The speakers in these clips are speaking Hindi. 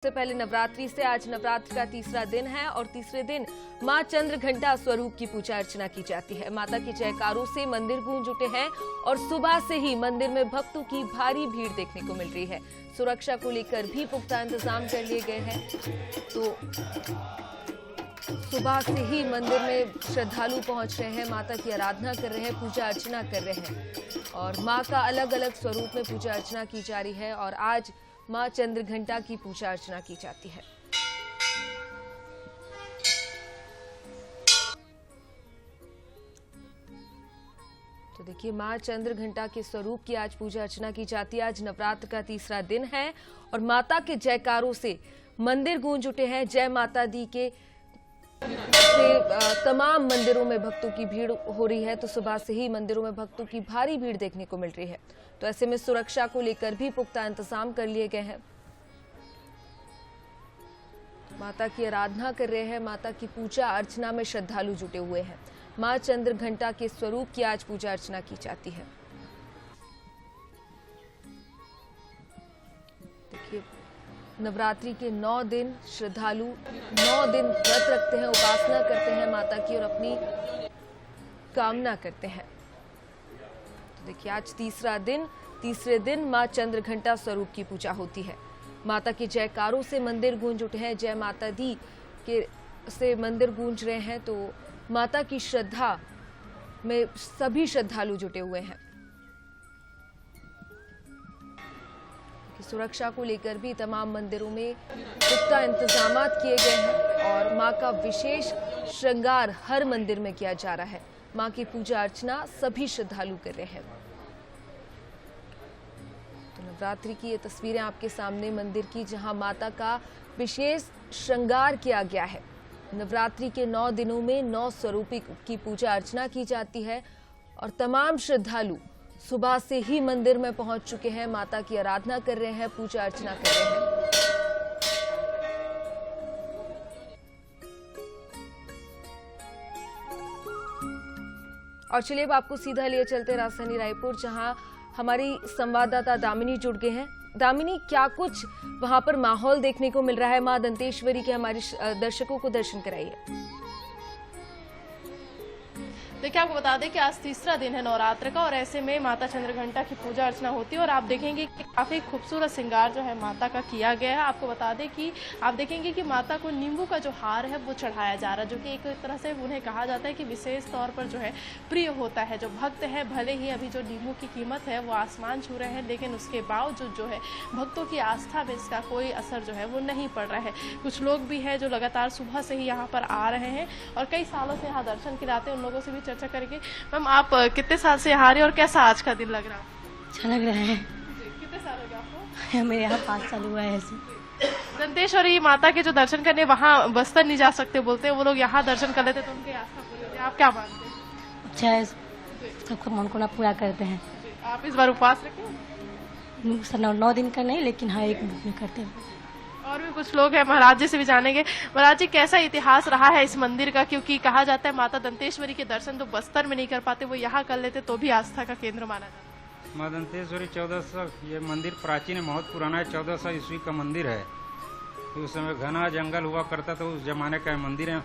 सबसे पहले नवरात्रि से आज नवरात्र का तीसरा दिन है और तीसरे दिन मां चंद्रघंटा स्वरूप की पूजा अर्चना की जाती है। माता के जयकारों से मंदिर गूंज उठे हैं और सुबह से ही मंदिर में भक्तों की भारी भीड़ देखने को मिल रही है। सुरक्षा को लेकर भी पुख्ता इंतजाम कर लिए गए हैं। तो सुबह से ही मंदिर में श्रद्धालु पहुंच रहे हैं, माता की आराधना कर रहे हैं, पूजा अर्चना कर रहे हैं और मां का अलग अलग स्वरूप में पूजा अर्चना की जा रही है। और आज मां चंद्रघंटा की पूजा अर्चना की जाती है। तो देखिए, मां चंद्रघंटा के स्वरूप की आज पूजा अर्चना की जाती है। आज नवरात्र का तीसरा दिन है और माता के जयकारों से मंदिर गूंज उठे हैं। जय माता दी के तमाम मंदिरों में भक्तों की भीड़ हो रही है। तो सुबह से ही मंदिरों में भक्तों की भारी भीड़ देखने को मिल रही है। तो ऐसे में सुरक्षा को लेकर भी पुख्ता इंतजाम कर लिए गए हैं। माता की आराधना कर रहे हैं, माता की पूजा अर्चना में श्रद्धालु जुटे हुए हैं। मां चंद्रघंटा के स्वरूप की आज पूजा अर्चना की जाती है। देखिए, नवरात्रि के 9 दिन श्रद्धालु 9 दिन व्रत रखते हैं, उपासना करते हैं माता की और अपनी कामना करते हैं। तो देखिए, आज तीसरे दिन मां चंद्रघंटा स्वरूप की पूजा होती है। माता के जयकारों से मंदिर गूंज उठे हैं। जय माता दी के से मंदिर गूंज रहे हैं। तो माता की श्रद्धा में सभी श्रद्धालु जुटे हुए हैं। सुरक्षा को लेकर भी तमाम मंदिरों में पुख्ता इंतजाम किए गए हैं और मां का विशेष श्रृंगार हर मंदिर में किया जा रहा है। मां की पूजा अर्चना सभी श्रद्धालु कर रहे हैं। तो नवरात्रि की ये तस्वीरें आपके सामने मंदिर की, जहां माता का विशेष श्रृंगार किया गया है। नवरात्रि के 9 दिनों में 9 स्वरूप की पूजा अर्चना की जाती है और तमाम श्रद्धालु सुबह से ही मंदिर में पहुंच चुके हैं, माता की आराधना कर रहे हैं, पूजा अर्चना कर रहे हैं। और चलिए अब आपको सीधा लिए चलते राजधानी रायपुर, जहां हमारी संवाददाता दामिनी जुड़ गए हैं। दामिनी, क्या कुछ वहां पर माहौल देखने को मिल रहा है? मां दंतेश्वरी के हमारे दर्शकों को दर्शन कराइए। देखिए, आपको बता दें कि आज तीसरा दिन है नवरात्र का और ऐसे में माता चंद्रघंटा की पूजा अर्चना होती है और आप देखेंगे कि काफी खूबसूरत श्रृंगार जो है माता का किया गया है। आपको बता दें कि आप देखेंगे कि माता को नींबू का जो हार है वो चढ़ाया जा रहा है, जो कि एक तरह से उन्हें कहा जाता है कि विशेष तौर पर जो है प्रिय होता है। जो भक्त है, भले ही अभी जो नींबू की कीमत है वो आसमान छू रहे हैं, लेकिन उसके बावजूद जो है भक्तों की आस्था में इसका कोई असर जो है वो नहीं पड़ रहा है। कुछ लोग भी है जो लगातार सुबह से ही यहाँ पर आ रहे हैं और कई सालों से यहाँ दर्शन के लिए आते हैं। उन लोगों से भी चर्चा करेंगे। मैम, आप कितने साल से यहाँ आ रहे हैं और कैसा आज का दिन लग रहा है? अच्छा लग रहा है। कितने साल हो गए आपको? मेरे यहाँ 5 साल हुआ है ऐसे। दंतेश्वरी माता के जो दर्शन करने वहाँ बस्तर नहीं जा सकते बोलते हैं, वो लोग यहाँ दर्शन कर लेते तो उनकी आस्था पूरी होती है। आप क्या मानते हैं? अच्छा है, सबका मनोकामना पूरा करते हैं। आप इस बार उपवास रखें? 9 दिन का नहीं, लेकिन हाँ 1 दिन करते हैं। और भी कुछ लोग हैं, महाराज जी से भी जानेंगे। महाराज जी, कैसा इतिहास रहा है इस मंदिर का? क्योंकि कहा जाता है माता दंतेश्वरी के दर्शन तो बस्तर में नहीं कर पाते, वो यहाँ कर लेते तो भी आस्था का केंद्र माना जाता है। माँ दंतेश्वरी 1400, ये मंदिर प्राचीन है, बहुत पुराना है, 1400 ईस्वी का मंदिर है। तो उस समय घना जंगल हुआ करता था, उस जमाने का मंदिर है।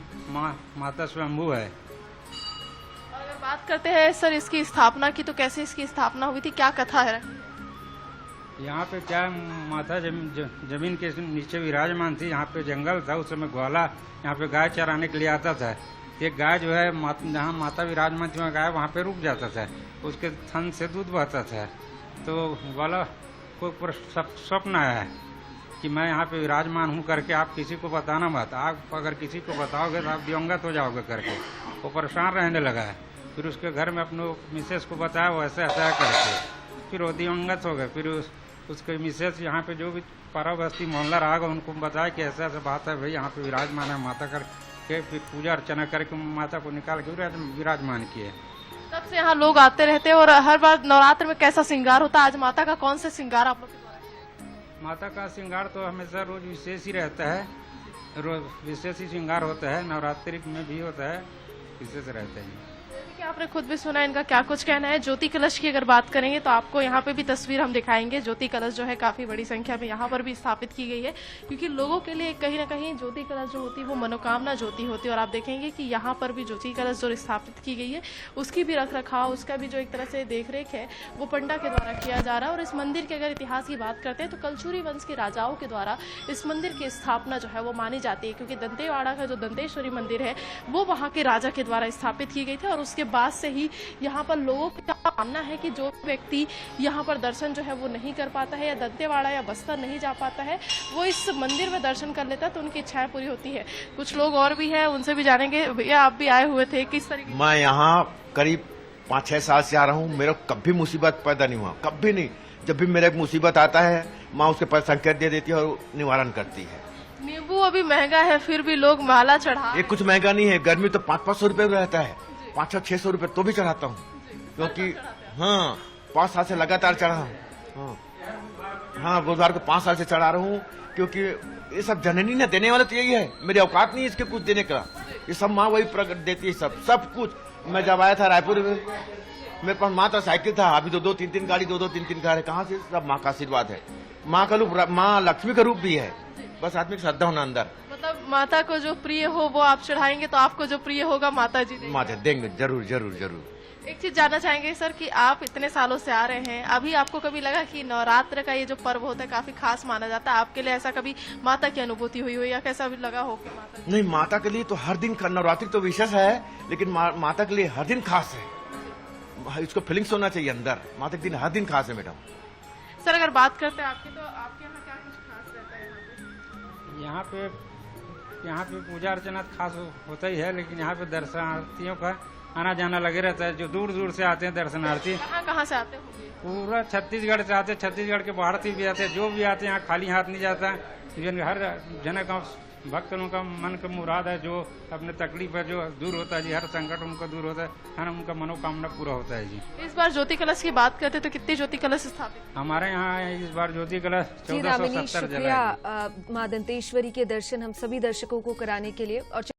माता स्वयंभू है। और अगर बात करते हैं सर इसकी स्थापना की, तो कैसे इसकी स्थापना हुई थी, क्या कथा है? यहाँ पे क्या, माता जमीन के नीचे विराजमान थी। यहाँ पे जंगल था, उस समय ग्वाला यहाँ पे गाय चराने के लिए आता था। एक गाय जो है जहाँ माता विराजमान थी, वहाँ गाय वहाँ पे रुक जाता था, उसके थन से दूध बहता था। तो ग्वाला को स्वप्न आया है कि मैं यहाँ पे विराजमान हूँ करके आप किसी को बताना मत। आप अगर किसी को बताओगे तो आप दिवंगत हो जाओगे करके। वो परेशान रहने लगा है। फिर उसके घर में अपने मिसेस को बताया, वो ऐसा ऐसा करके फिर वो दिवंगत हो गए। फिर उसके मिसेस यहाँ पे जो भी पारा बस्ती मोहल्ला रहा उनको बताया कि ऐसा ऐसा बात है भाई, यहाँ पे विराजमान है माता करके। फिर पूजा अर्चना करके माता को निकाल के विराजमान किए। तब से यहाँ लोग आते रहते हैं। और हर बार नवरात्र में कैसा श्रृंगार होता है? आज माता का कौन सा श्रृंगार आप लोग के द्वारा? माता का श्रृंगार तो हमेशा रोज विशेष ही रहता है, रोज विशेष ही श्रृंगार होता है। नवरात्रि में भी होता है, विशेष रहते हैं। आपने खुद भी सुना इनका क्या कुछ कहना है। ज्योति कलश की अगर बात करेंगे तो आपको यहाँ पे भी तस्वीर हम दिखाएंगे। ज्योति कलश जो है काफी बड़ी संख्या में यहाँ पर भी स्थापित की गई है, क्योंकि लोगों के लिए कहीं ना कहीं ज्योति कलश जो होती है वो मनोकामना ज्योति होती है। और आप देखेंगे कि यहाँ पर भी ज्योति कलश जो स्थापित की गई है उसकी भी रख रखाव, उसका भी जो एक तरह से देख रेख है वो पंडा के द्वारा किया जा रहा है। और इस मंदिर के अगर इतिहास की बात करते हैं तो कलचुरी वंश के राजाओं के द्वारा इस मंदिर की स्थापना जो है वो मानी जाती है, क्योंकि दंतेवाड़ा का जो दंतेश्वरी मंदिर है वो वहाँ के राजा के द्वारा स्थापित की गई थी। और उसके बाद से ही यहाँ पर लोगों का मानना है कि जो व्यक्ति यहाँ पर दर्शन जो है वो नहीं कर पाता है या दंतेवाड़ा या बस्तर नहीं जा पाता है वो इस मंदिर में दर्शन कर लेता है तो उनकी इच्छाएं पूरी होती है। कुछ लोग और भी हैं, उनसे भी जानेंगे। भैया आप भी आए हुए थे, किस तरीके? मैं यहाँ करीब 5-6 साल से आ रहा हूँ। मेरे को कभी मुसीबत पैदा नहीं हुआ, कभी नहीं। जब भी मेरे मुसीबत आता है माँ उसके पास संकेत दे देती है और निवारण करती है। नींबू अभी महंगा है फिर भी लोग माला चढ़ा। ये कुछ महंगा नहीं है, गर्मी तो 500-500 रुपए रहता है, 500-600 रुपए तो भी चढ़ाता हूँ, क्योंकि हाँ 5 साल से लगातार चढ़ा हूँ। हाँ गुरुद्वार को 5 साल से चढ़ा रहा हूँ, क्योंकि ये सब जननी ने देने वाला तो यही है, मेरी औकात नहीं है इसके कुछ देने का। ये सब माँ वही प्रकट देती है, सब कुछ। मैं जब आया था रायपुर में मेरे पास माँ तो साइकिल था, अभी तो 2-3 गाड़ी 2-3 कार है। कहाँ से? सब माँ का आशीर्वाद है। माँ का रूप, माँ लक्ष्मी का रूप भी है, बस आदमी की श्रद्धा होना अंदर। मतलब माता को जो प्रिय हो वो आप चढ़ाएंगे तो आपको जो प्रिय होगा माता जी देंगे। माता देंगे, जरूर जरूर जरूर। एक चीज जानना चाहेंगे सर कि आप इतने सालों से आ रहे हैं, अभी आपको कभी लगा कि नवरात्र का ये जो पर्व होता है काफी खास माना जाता है, आपके लिए ऐसा कभी माता की अनुभूति हुई हो या कैसा भी लगा हो कि माता? नहीं, माता के लिए तो हर दिन नवरात्रि तो विशेष है, लेकिन माता के लिए हर दिन खास है। इसको फीलिंग्स होना चाहिए अंदर। माता के दिन हर दिन खास है मैडम। सर अगर बात करते हैं आपकी, तो आपके यहाँ क्या कुछ खास रहता है? यहाँ पे पूजा अर्चना खास होता ही है, लेकिन यहाँ पे दर्शनार्थियों का आना जाना लगे रहता है। जो दूर दूर से आते हैं दर्शनार्थी, कहाँ से आते होंगे? पूरा छत्तीसगढ़ से आते हैं, छत्तीसगढ़ के बाहर से भी आते हैं। जो भी आते हैं यहाँ खाली हाथ नहीं जाता है। हर जन का भक्तों का मन का मुराद है, जो अपने तकलीफ है जो दूर होता है जी, हर संकट उनका दूर होता है, हर उनका मनोकामना पूरा होता है जी। इस बार ज्योति कलश की बात करते तो कितने ज्योति कलश स्थापित? हमारे यहाँ इस बार ज्योति कलश 1470 शुक्रिया माँ दंतेश्वरी के दर्शन हम सभी दर्शकों को कराने के लिए। और